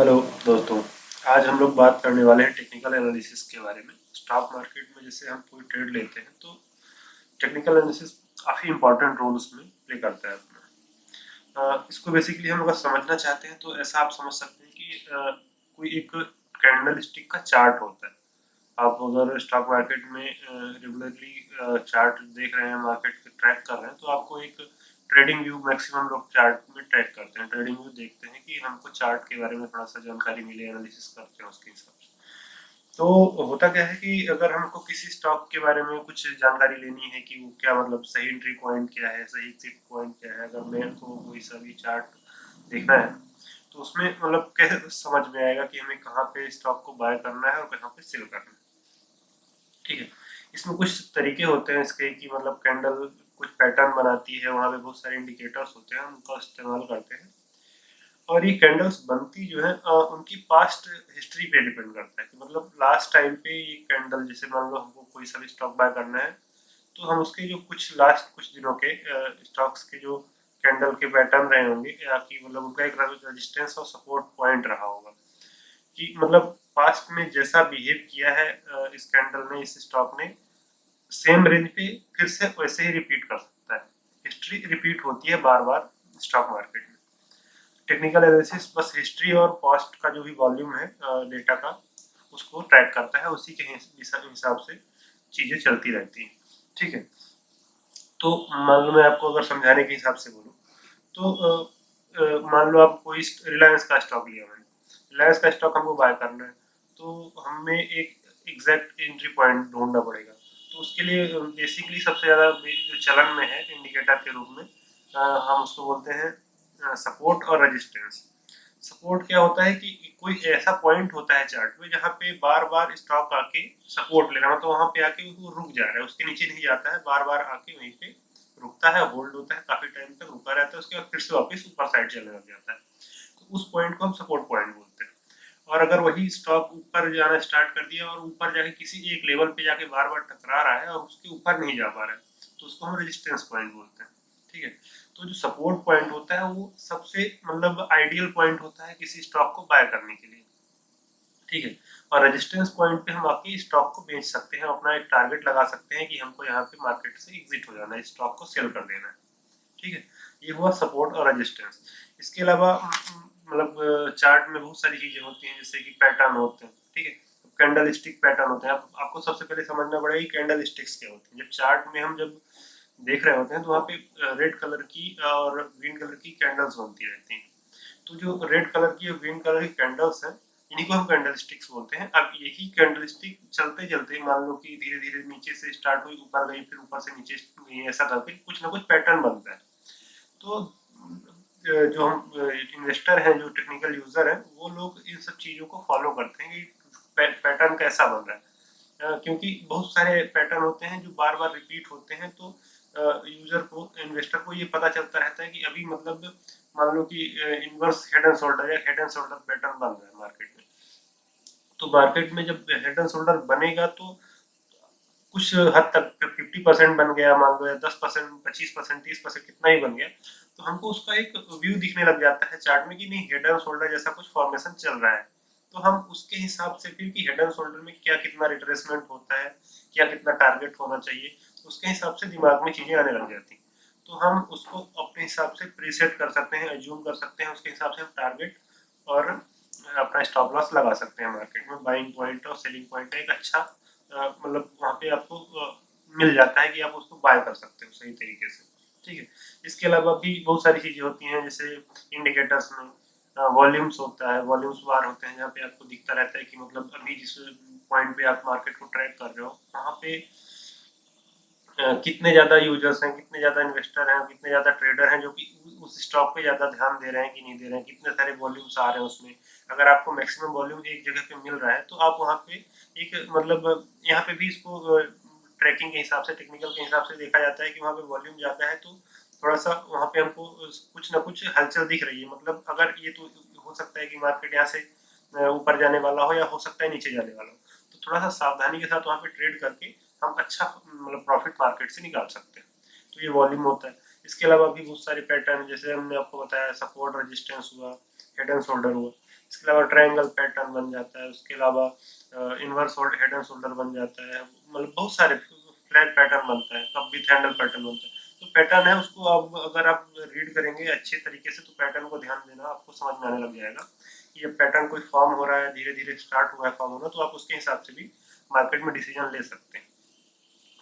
Hello दोस्तों। आज हम लोग बात करने वाले हैं टेक्निकल एनालिसिस के बारे में। स्टॉक मार्केट में जैसे हम कोई ट्रेड लेते हैं तो टेक्निकल एनालिसिस काफ़ी इंपॉर्टेंट रोल उसमें प्ले करता है अपना। इसको बेसिकली हम अगर समझना चाहते हैं तो ऐसा आप समझ सकते हैं कि कोई एक कैंडल स्टिक का चार्ट होता है। आप अगर स्टॉक मार्केट में रेगुलरली चार्ट देख रहे हैं, मार्केट के ट्रैक कर रहे हैं, तो आपको एक ट्रेडिंग व्यू मैक्सिमम लोग चार्ट में ट्रैक करते हैं। ट्रेडिंग व्यू देखते हैं कि हमको चार्ट के बारे में थोड़ा सा जानकारी मिले, एनालिसिस करते हैं उसके हिसाब से। तो होता क्या है कि अगर हमको किसी स्टॉक के बारे में कुछ जानकारी लेनी है कि वो क्या, मतलब सही एंट्री पॉइंट क्या है, सही एग्जिट पॉइंट क्या है, अगर मेरे को कोई सभी चार्ट देखना है तो उसमें मतलब कैसे समझ में आएगा कि हमें कहाँ पे स्टॉक को बाय करना है और कहाँ पे सेल करना है। ठीक है, इसमें कुछ तरीके होते हैं इसके कि मतलब कैंडल कुछ पैटर्न बनाती है, वहाँ पे बहुत सारे इंडिकेटर्स होते हैं, हम उनका इस्तेमाल करते हैं। और ये कैंडल्स बनती जो है उनकी पास्ट हिस्ट्री पे डिपेंड करता है कि मतलब लास्ट टाइम पे ये कैंडल, जैसे मान लो हमको कोई सा भी स्टॉक बाय करना है तो हम उसके जो कुछ लास्ट कुछ दिनों के स्टॉक्स के जो कैंडल के पैटर्न रहे होंगे, या कि मतलब उनका एक रेजिस्टेंस और सपोर्ट पॉइंट रहा होगा कि मतलब पास्ट में जैसा बिहेव किया है इस कैंडल ने, इस स्टॉक ने सेम रेंज पे फिर से वैसे ही रिपीट कर सकता है। हिस्ट्री रिपीट होती है बार बार स्टॉक मार्केट में। टेक्निकल एनालिसिस बस हिस्ट्री और पास्ट का जो भी वॉल्यूम है डेटा का, उसको ट्रैक करता है, उसी के हिसाब से चीजें चलती रहती हैं। ठीक है, तो मान लो मैं आपको अगर समझाने के हिसाब से बोलूँ तो मान लो आप कोई रिलायंस का स्टॉक लिया, मैंने रिलायंस का स्टॉक हमको बाय करना है, तो हमें एक एग्जैक्ट एंट्री पॉइंट ढूंढना पड़ेगा। तो उसके लिए बेसिकली सबसे ज़्यादा जो चलन में है इंडिकेटर के रूप में, हम उसको बोलते हैं सपोर्ट और रेजिस्टेंस। सपोर्ट क्या होता है कि कोई ऐसा पॉइंट होता है चार्ट में जहाँ पे बार बार स्टॉक आके सपोर्ट ले रहा है, मतलब वहाँ पे आके वो रुक जा रहा है, उसके नीचे नहीं जाता है, बार बार आके वहीं पे रुकता है, होल्ड होता है, काफी टाइम तक रुका रहता है, उसके बाद फिर से वापस ऊपर साइड चलने लग जाता है। तो उस पॉइंट को हम सपोर्ट पॉइंट बोलते हैं। और अगर वही स्टॉक ऊपर जाना स्टार्ट कर दिया और ऊपर जाके किसी एक लेवल पे जाके बार बार टकरा रहा है और उसके ऊपर नहीं जा पा रहा है, तो उसको हम रेजिस्टेंस पॉइंट बोलते हैं। ठीक है, तो जो सपोर्ट पॉइंट होता है वो सबसे मतलब आइडियल पॉइंट होता है किसी स्टॉक को बाय करने के लिए। ठीक है, और रेजिस्टेंस पॉइंट पे हम आके स्टॉक को बेच सकते हैं, अपना एक टारगेट लगा सकते हैं कि हमको यहाँ पे मार्केट से एग्जिट हो जाना है, स्टॉक को सेल कर देना है। ठीक है, ये हुआ सपोर्ट और रेजिस्टेंस। इसके अलावा मतलब चार्ट में बहुत सारी चीजें होती हैं, जैसे कि पैटर्न होते हैं। ठीक है, कैंडल स्टिक पैटर्न होते हैं। आपको सबसे पहले समझना पड़ेगा कि कैंडल स्टिक्स क्या होते हैं। जब चार्ट में हम जब देख रहे होते हैं तो वहाँ पे रेड कलर की और ग्रीन कलर की कैंडल्स बनती रहती हैं। तो जो रेड कलर की और ग्रीन कलर की कैंडल्स हैं, इन्हीं को हम कैंडल स्टिक्स बोलते हैं। अब यही कैंडल स्टिक चलते चलते मान लो कि धीरे धीरे नीचे से स्टार्ट हुई, ऊपर गई, फिर ऊपर से नीचे गई, ऐसा करके कुछ ना कुछ पैटर्न बनता है। तो जो हम इन्वेस्टर हैं, जो टेक्निकल यूजर हैं, वो लोग इन सब चीजों को फॉलो करते हैं कि पैटर्न कैसा बन रहा है। क्योंकि बहुत सारे पैटर्न होते हैं जो बार बार रिपीट होते हैं, तो यूजर को, इन्वेस्टर को ये पता चलता रहता है कि अभी मतलब मान लो कि इनवर्स हेड एंड शोल्डर या हेड एंड शोल्डर पैटर्न बन रहा है मार्केट में। तो मार्केट में जब हेड एंड शोल्डर बनेगा तो कुछ हद तक 50% बन गया मान लो, या 10%, 25%, 30%, कितना ही बन गया, तो हमको उसका एक व्यू दिखने लग जाता है चार्ट में कि नहीं, हेड एंड शोल्डर जैसा कुछ फॉर्मेशन चल रहा है। तो हम उसके हिसाब से फिर कि हेड एंड शोल्डर में क्या कितना रिट्रेसमेंट होता है, क्या कितना टारगेट होना चाहिए, उसके हिसाब से दिमाग में चीजें आने लग जाती हैं। तो हम उसको अपने हिसाब से प्रीसेट कर सकते हैं, एज्यूम कर सकते हैं, उसके हिसाब से हम टारगेट और अपना स्टॉप लॉस लगा सकते हैं। मार्केट में बाइंग पॉइंट और सेलिंग पॉइंट एक अच्छा मतलब वहाँ पे आपको मिल जाता है कि आप उसको बाय कर सकते हो सही तरीके से। ठीक है, इसके अलावा भी बहुत सारी चीजें होती हैं, जैसे इंडिकेटर्स में वॉल्यूम्स होता है, वॉल्यूम्स बार होते हैं, जहाँ पे आपको दिखता रहता है कि मतलब अभी जिस पॉइंट पे आप मार्केट को ट्रैक कर रहे हो वहाँ पे कितने ज्यादा यूजर्स हैं, कितने ज्यादा इन्वेस्टर हैं, कितने ज्यादा ट्रेडर हैं जो कि उस स्टॉक पे ज्यादा ध्यान दे रहे हैं कि नहीं दे रहे हैं, कितने सारे वॉल्यूम्स आ रहे हैं उसमें। अगर आपको मैक्सिमम वॉल्यूम एक जगह पे मिल रहा है तो आप वहाँ पे एक मतलब यहाँ पे भी इसको ट्रैकिंग के हिसाब से, टेक्निकल के हिसाब से देखा जाता है कि वहाँ पे वॉल्यूम ज्यादा है तो थोड़ा सा वहाँ पे हमको कुछ ना कुछ हलचल दिख रही है। मतलब अगर ये तो हो सकता है कि मार्केट यहाँ से ऊपर जाने वाला हो, या हो सकता है नीचे जाने वाला हो, तो थोड़ा सा सावधानी के साथ वहाँ पे ट्रेड करके हम अच्छा मतलब प्रॉफिट मार्केट से निकाल सकते हैं। तो ये वॉल्यूम होता है। इसके अलावा भी बहुत सारे पैटर्न, जैसे हमने आपको बताया, सपोर्ट रेजिस्टेंस हुआ, हेड एंड शोल्डर हुआ, इसके अलावा ट्रायंगल पैटर्न बन जाता है, उसके अलावा इनवर्स हेड एंड शोल्डर बन जाता है, मतलब बहुत सारे फ्लैग पैटर्न बनता है, कप विथ हैंडल पैटर्न बनता है। तो पैटर्न है उसको अब अगर आप रीड करेंगे अच्छे तरीके से तो पैटर्न को ध्यान देना आपको समझ में आने लग जाएगा कि ये पैटर्न कोई फॉर्म हो रहा है, धीरे धीरे स्टार्ट हुआ है फॉर्म होना, तो आप उसके हिसाब से भी मार्केट में डिसीजन ले सकते हैं।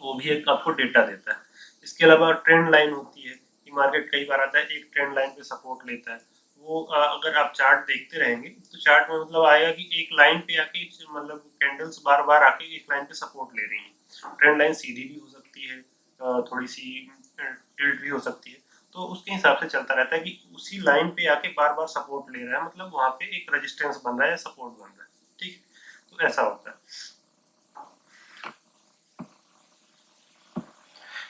वो भी एक आपको डेटा देता है। इसके अलावा ट्रेंड लाइन होती है कि मार्केट कई बार आता है एक ट्रेंड लाइन पे सपोर्ट लेता है, वो अगर आप चार्ट देखते रहेंगे तो चार्ट में मतलब आएगा कि एक लाइन पे आके मतलब कैंडल्स बार बार आके एक लाइन पे सपोर्ट ले रही हैं। ट्रेंड लाइन सीधी भी हो सकती है, थोड़ी सी टिल्ट भी हो सकती है, तो उसके हिसाब से चलता रहता है कि उसी लाइन पे आके बार बार सपोर्ट ले रहा है, मतलब वहां पे एक रेजिस्टेंस बन रहा है या सपोर्ट बन रहा है। ठीक, तो ऐसा होता है।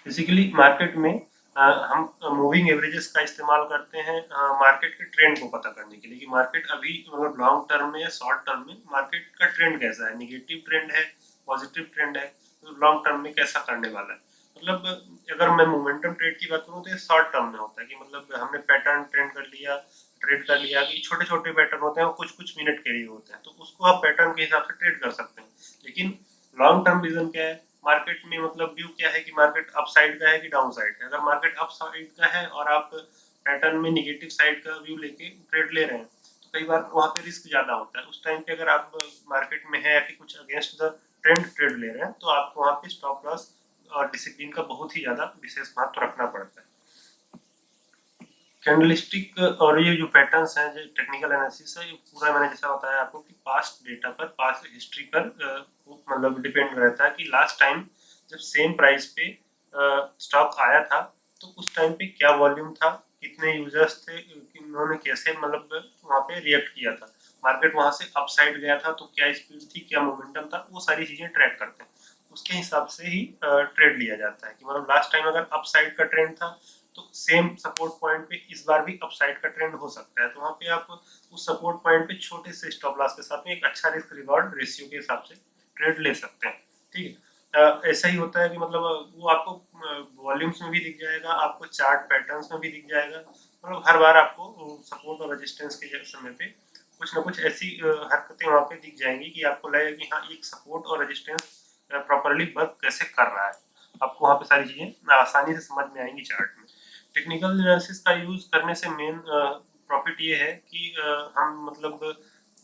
बेसिकली मार्केट में हम मूविंग एवरेजेस का इस्तेमाल करते हैं मार्केट के ट्रेंड को पता करने के लिए कि मार्केट अभी मतलब लॉन्ग टर्म में या शॉर्ट टर्म में मार्केट का ट्रेंड कैसा है, निगेटिव ट्रेंड है, पॉजिटिव ट्रेंड है, तो लॉन्ग टर्म में कैसा करने वाला है। मतलब अगर मैं मोमेंटम ट्रेड की बात करूँ तो ये शॉर्ट टर्म में होता है कि मतलब हमने पैटर्न ट्रेड कर लिया कि छोटे छोटे पैटर्न होते हैं वो कुछ कुछ मिनट के लिए होते हैं, तो उसको आप पैटर्न के हिसाब से ट्रेड कर सकते हैं। लेकिन लॉन्ग टर्म विजन क्या है, मार्केट में मतलब व्यू क्या है कि मार्केट अप साइड का है कि डाउन साइड का। अगर मार्केट अप साइड का है और आप पैटर्न में निगेटिव साइड का व्यू लेके ट्रेड ले रहे हैं तो कई बार वहां पे रिस्क ज्यादा होता है। उस टाइम पे अगर आप मार्केट में है या कि कुछ अगेंस्ट द ट्रेंड ट्रेड ले रहे हैं तो आपको वहां पे स्टॉप लॉस और डिसिप्लिन का बहुत ही ज्यादा विशेष महत्व रखना पड़ता है। कैंडलस्टिक और ये जो पैटर्न्स हैं, जो टेक्निकल एनालिसिस है, ये पूरा मैंने जैसा बताया आपको कि पास्ट डेटा पर, पास्ट हिस्ट्री पर मतलब डिपेंड रहता है कि लास्ट टाइम जब सेम प्राइस पे स्टॉक आया था तो उस टाइम पे क्या वॉल्यूम था, कितने यूजर्स थे, उन्होंने कैसे मतलब वहाँ पे रिएक्ट किया था, मार्केट वहाँ से अपसाइड गया था तो क्या स्पीड थी, क्या मोमेंटम था, वो सारी चीजें ट्रैक करते हैं। उसके हिसाब से ही ट्रेड लिया जाता है कि मतलब लास्ट टाइम अगर अपसाइड का ट्रेंड था तो सेम सपोर्ट पॉइंट पे इस बार भी अपसाइड का ट्रेंड हो सकता है, तो वहाँ पे आप उस सपोर्ट पॉइंट पे छोटे से स्टॉप लॉस के साथ में एक अच्छा रिस्क रिवॉर्ड रेशियो के हिसाब से ट्रेड ले सकते हैं। ठीक है, ऐसा ही होता है कि मतलब वो आपको वॉल्यूम्स में भी दिख जाएगा, आपको चार्ट पैटर्न्स में भी दिख जाएगा, मतलब हर बार आपको सपोर्ट और रेजिस्टेंस के समय पे कुछ ना कुछ ऐसी हरकतें वहाँ पे दिख जाएंगी कि आपको लगेगा कि हाँ एक सपोर्ट और रेजिस्टेंस प्रॉपरली वर्क कैसे कर रहा है। आपको वहाँ पे सारी चीजें आसानी से समझ में आएंगी चार्ट में। टेक्निकल एनालिसिस का यूज करने से मेन प्रॉफिट ये है कि हम मतलब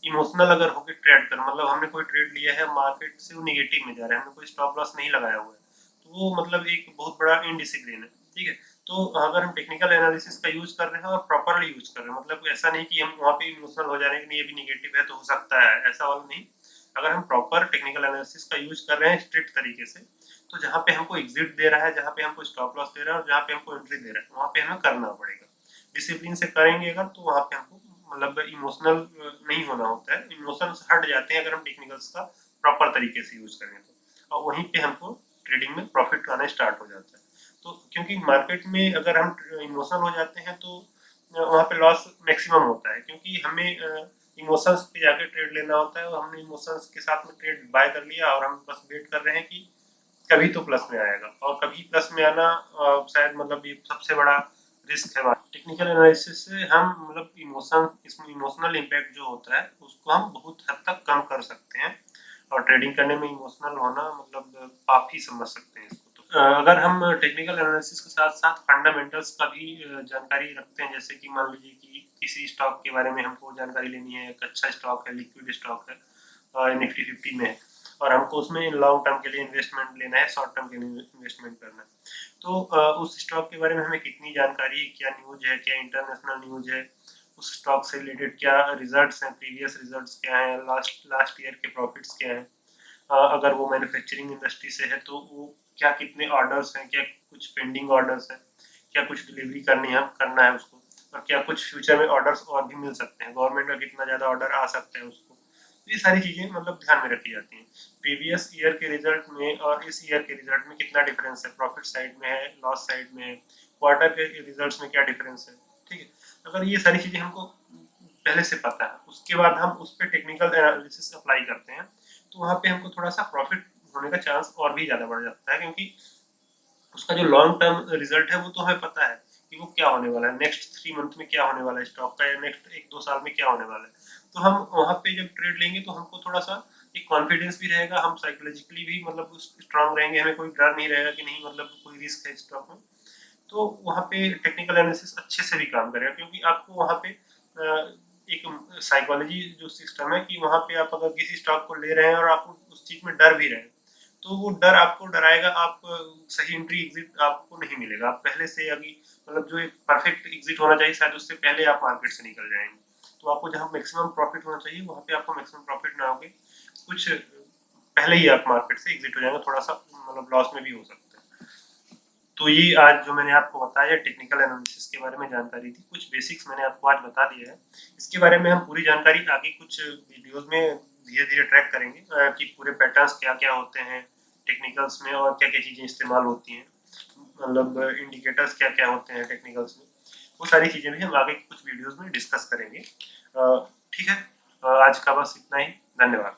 इमोशनल अगर होकर ट्रेड कर, मतलब हमने कोई ट्रेड लिया है मार्केट से वो निगेटिव में जा रहा है, हमने कोई स्टॉप लॉस नहीं लगाया हुआ है, तो वो मतलब एक बहुत बड़ा इनडिसिप्लिन है। ठीक है, तो अगर हम टेक्निकल एनालिसिस का यूज कर रहे हैं और प्रॉपरली यूज कर रहे हैं, मतलब ऐसा नहीं कि हम वहाँ पे इमोशनल हो जा रहे हैं कि ये भी निगेटिव है तो हो सकता है, ऐसा वाला नहीं। अगर हम प्रॉपर टेक्निकल एनालिसिस का यूज कर रहे हैं स्ट्रिक्ट तरीके से, तो जहाँ पे हमको एग्जिट दे रहा है, जहाँ पे हमको स्टॉप लॉस दे रहा है और जहाँ पे हमको एंट्री दे रहा है, वहाँ पे हमें करना पड़ेगा। डिसिप्लिन से करेंगे अगर तो वहाँ पे हमको मतलब इमोशनल नहीं होना होता है, इमोशंस हट जाते हैं अगर हम टेक्निकल्स का प्रॉपर तरीके से यूज करें तो, और वहीं पे हमको ट्रेडिंग में प्रॉफिट आना स्टार्ट हो जाता है। तो क्योंकि मार्केट में अगर हम इमोशनल हो जाते हैं तो वहाँ पे लॉस मैक्सिमम होता है, क्योंकि हमें इमोशंस पे जाके ट्रेड लेना होता है और हमने इमोशंस के साथ में ट्रेड बाय कर लिया और हम बस वेट कर रहे हैं कि कभी तो प्लस में आएगा, और कभी प्लस में आना शायद मतलब ये सबसे बड़ा रिस्क है। टेक्निकल एनालिसिस से हम मतलब इमोशन, इसमें इमोशनल इम्पैक्ट जो होता है उसको हम बहुत हद तक कम कर सकते हैं, और ट्रेडिंग करने में इमोशनल होना मतलब आप ही समझ सकते हैं इसको। तो अगर हम टेक्निकल एनालिसिस के साथ साथ फंडामेंटल्स का भी जानकारी रखते हैं, जैसे कि मान लीजिए कि किसी स्टॉक के बारे में हमको जानकारी लेनी है, एक अच्छा स्टॉक है, लिक्विड स्टॉक है, निफ्टी 50 में है, और हमको उसमें लॉन्ग टर्म के लिए इन्वेस्टमेंट लेना है, शॉर्ट टर्म के लिए इन्वेस्टमेंट करना है, तो उस स्टॉक के बारे में हमें कितनी जानकारी है, क्या न्यूज है, क्या इंटरनेशनल न्यूज है, उस स्टॉक से रिलेटेड क्या रिजल्ट्स हैं, प्रीवियस रिजल्ट्स क्या हैं, लास्ट लास्ट ईयर के प्रॉफिट्स क्या हैं, अगर वो मैन्युफैक्चरिंग इंडस्ट्री से है तो वो क्या कितने ऑर्डर्स हैं, क्या कुछ पेंडिंग ऑर्डर्स हैं, क्या कुछ डिलीवरी करना है उसको, और क्या कुछ फ्यूचर में ऑर्डर्स और भी मिल सकते हैं, गवर्नमेंट का कितना ज़्यादा ऑर्डर आ सकता है उसको। तो ये सारी चीज़ें मतलब ध्यान में रखी जाती हैं। प्रीवियस ईयर के रिजल्ट में और इस ईयर के रिजल्ट में कितना डिफरेंस है, प्रॉफिट साइड में है, लॉस साइड में है, क्वार्टर के रिजल्ट्स में क्या डिफरेंस है। ठीक है, अगर ये सारी चीज़ें हमको पहले से पता है, उसके बाद हम उस पर टेक्निकल एनालिसिस अप्लाई करते हैं, तो वहाँ पे हमको थोड़ा सा प्रॉफिट होने का चांस और भी ज़्यादा बढ़ जाता है, क्योंकि उसका जो लॉन्ग टर्म रिजल्ट है वो तो हमें पता है कि वो क्या होने वाला है, नेक्स्ट 3 मंथ में क्या होने वाला है स्टॉक का, या नेक्स्ट 1-2 साल में क्या होने वाला है। तो हम वहाँ पे जब ट्रेड लेंगे तो हमको थोड़ा सा एक कॉन्फिडेंस भी रहेगा, हम साइकोलॉजिकली भी मतलब स्ट्रांग रहेंगे, हमें कोई डर नहीं रहेगा कि नहीं मतलब कोई रिस्क है स्टॉक में। तो वहाँ पे टेक्निकल एनालिसिस अच्छे से भी काम करेगा, क्योंकि आपको वहाँ पे एक साइकोलॉजी जो सिस्टम है कि वहाँ पे आप अगर किसी स्टॉक को ले रहे हैं और आप उस चीज में डर भी रहे हैं, तो वो डर आपको डराएगा, आप सही एंट्री एग्जिट आपको नहीं मिलेगा। आप पहले से अभी मतलब जो एक परफेक्ट एग्जिट होना चाहिए शायद उससे पहले आप मार्केट से निकल जाएंगे। तो आपको जहाँ मैक्सिमम प्रॉफिट होना चाहिए वहाँ पे आपको मैक्सिमम प्रॉफिट ना होगे, कुछ पहले ही आप मार्केट से एग्जिट हो जाएंगे, थोड़ा सा मतलब लॉस में भी हो सकता है। तो ये आज जो मैंने आपको बताया टेक्निकल एनालिसिस के बारे में जानकारी थी, कुछ बेसिक्स मैंने आपको आज बता दिया है। इसके बारे में हम पूरी जानकारी आगे कुछ वीडियोस में धीरे धीरे ट्रैक करेंगे कि पूरे पैटर्न्स क्या क्या होते हैं टेक्निकल्स में और क्या क्या चीज़ें इस्तेमाल होती हैं, मतलब इंडिकेटर्स क्या क्या होते हैं टेक्निकल्स में। वो सारी चीज़ें भी हम आगे कुछ वीडियोस में डिस्कस करेंगे। ठीक है, आज का बस इतना ही। धन्यवाद।